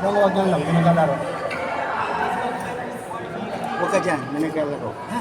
Yung huwag yan lang, yung naglalaro. Huwag ka dyan, may naglalaro. Ha?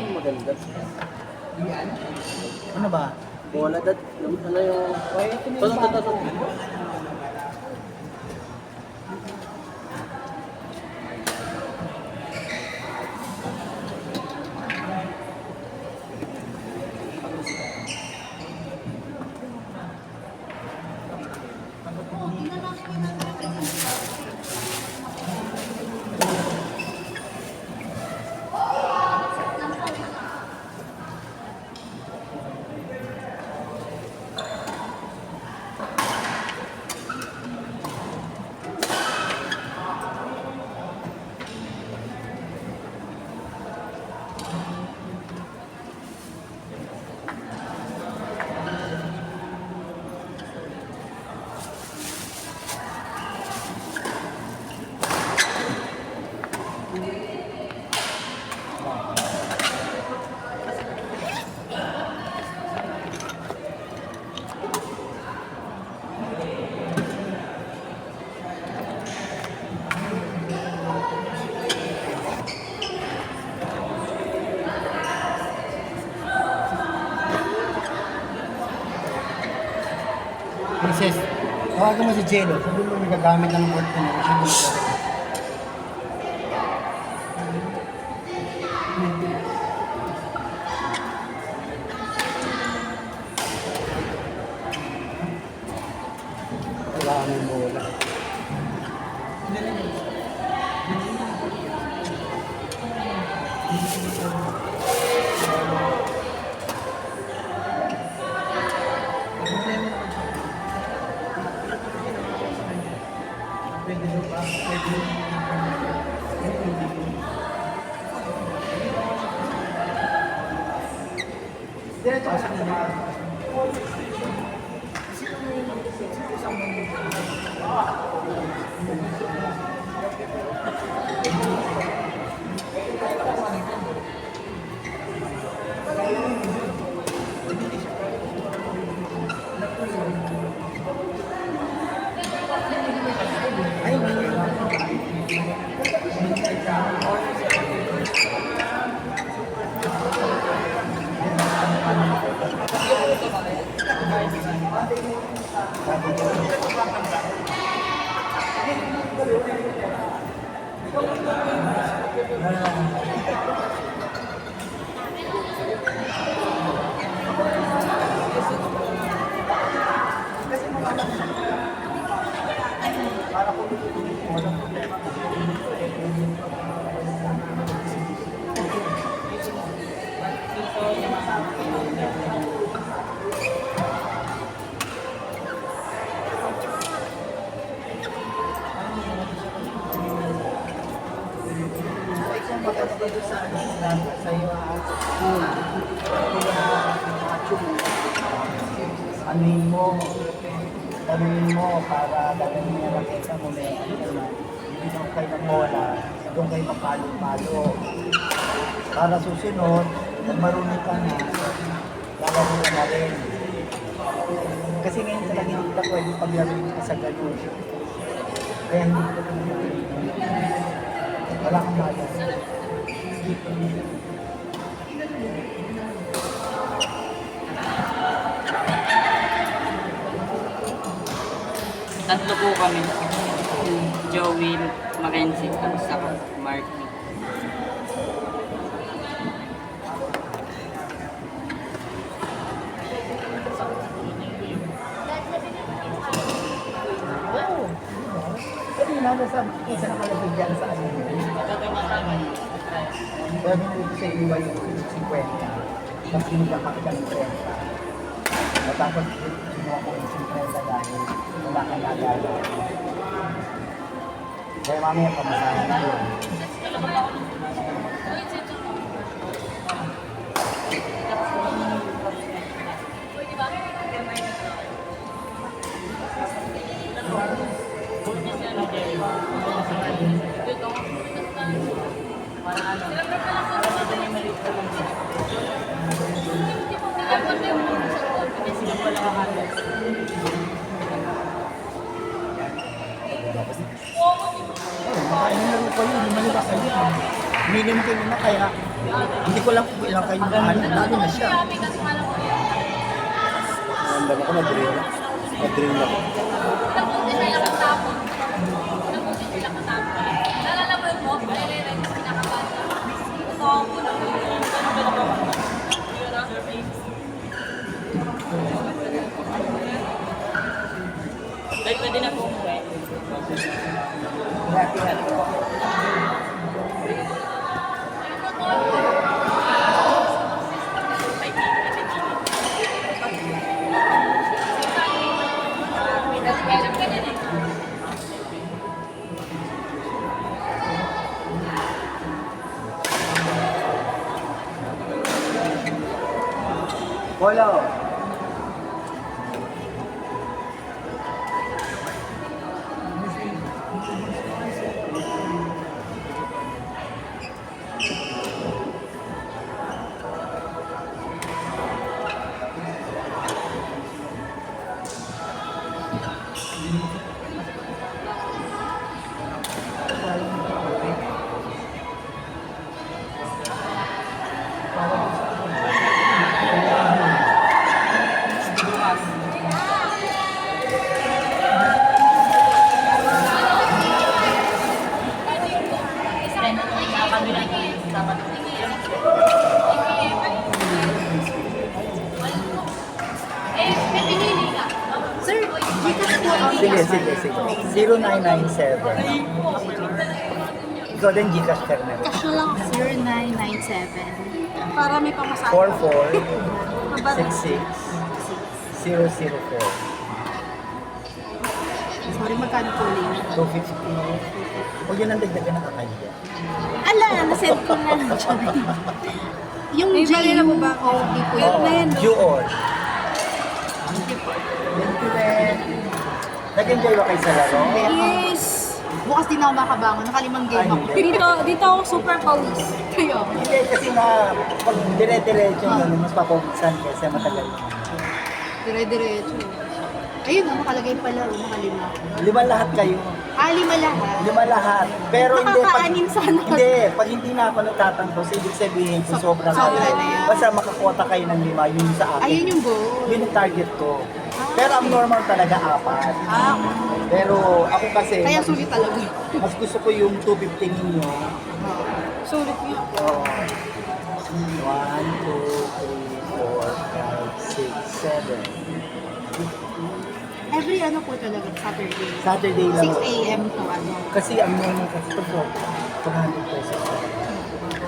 Maganda. Ano ba? Bola dat, ano yung... Ito. Princess, tawagan mo si Jello. Sabi mo may gagamit ng board ko na. Wala nang bola. Anuin mo para dalamin niya makita mo na hindi doon kayo ng bola, doon kayo mapalo-palo. Para susunod, kung marunong ka na, lalaro ka na rin. Kasi ngayon talaga hindi ka pwede paglaruin ka sa ganun. Kaya hindi ko wala kang malas. Tatlo po kami. Joey, Mackenzie, tapos ako, Mark. Pwede na sa isa na kalapit dyan sa ano. Pwede mo sa iwa yung 50. Tapos hindi ka makita ng 30. Matapos kinuha ko yung 50 dahil wala kang nagala. Kaya mamaya pamasahin na yun. Nakainaro ko yun, lumalabas kayo. Minimum kayo na kaya hindi ko lang kung ilang kayo nakahan, lalo na siya. Nandang ako, na-drill. Na-drill ako. Pwede na po umuwi. Hati-hati. Polo. Sir, Gcash po ang Sige. 0997. Ikaw din Gcash ka na. Cash na lang 0997. Para may pamasahe. 44 66 004. Sorry, magkano po ulit? 250. Huwag yun ang dagdagan na kakaya. Ala, nasend ko na. Yung J mo ba? Oh, di po. Yun na yan. Juon. Thank you, Ben. Nag-enjoy ba kayo sa laro? Yes! Bukas din ako makabangon. Nakalimang game ako. Ay, hindi. Dito ako super pawis. Kayo. Hindi, kasi na pag dire-diretso mas papawisan kasi matagal. Dire-diretso. Ayun, nakalagay pala. Nakalima. 5 lahat kayo. 5 lahat. 5 lahat. Pero hindi pag Nakakaanim sana. hindi, pag hindi na ako nagtatanggol, ibig sabihin kung sobra Sobra kayo. na yan. Basta makakuha kayo ng 5, yun sa akin. Ayun yung goal. Yun ang target ko. Pero ang normal talaga 4. Ah, Pero ako kasi, kaya sulit talaga. mas gusto ko yung 250 ninyo. Sulit yun. Oo. 1, 2, 3, 4, 5, 6, 7. Every ano po talaga, Saturday. Saturday lang. 6 a.m. to ano. Kasi ang normal kasi ito po, 200 pesos.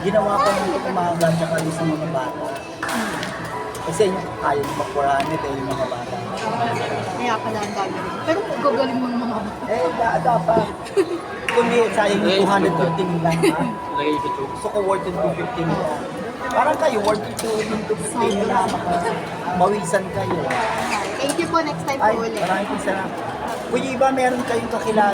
Ginawa ko yung umaga tsaka yung sa mga bata. Kasi yung ayaw yung makurani dahil yung mga bata. Kaya pala ang dami rin. Pero gagaling mo ng mga Dapat. Kundi sayang yung 250 nila. Ha? Lagay yung picture. Gusto ko worth yung 250 nila. Parang kayo, worth yung 250 nila. Mawisan kayo. Thank you po. Next time Ay, po ulit. maraming salamat. Kuya Iba, meron kayong kakilala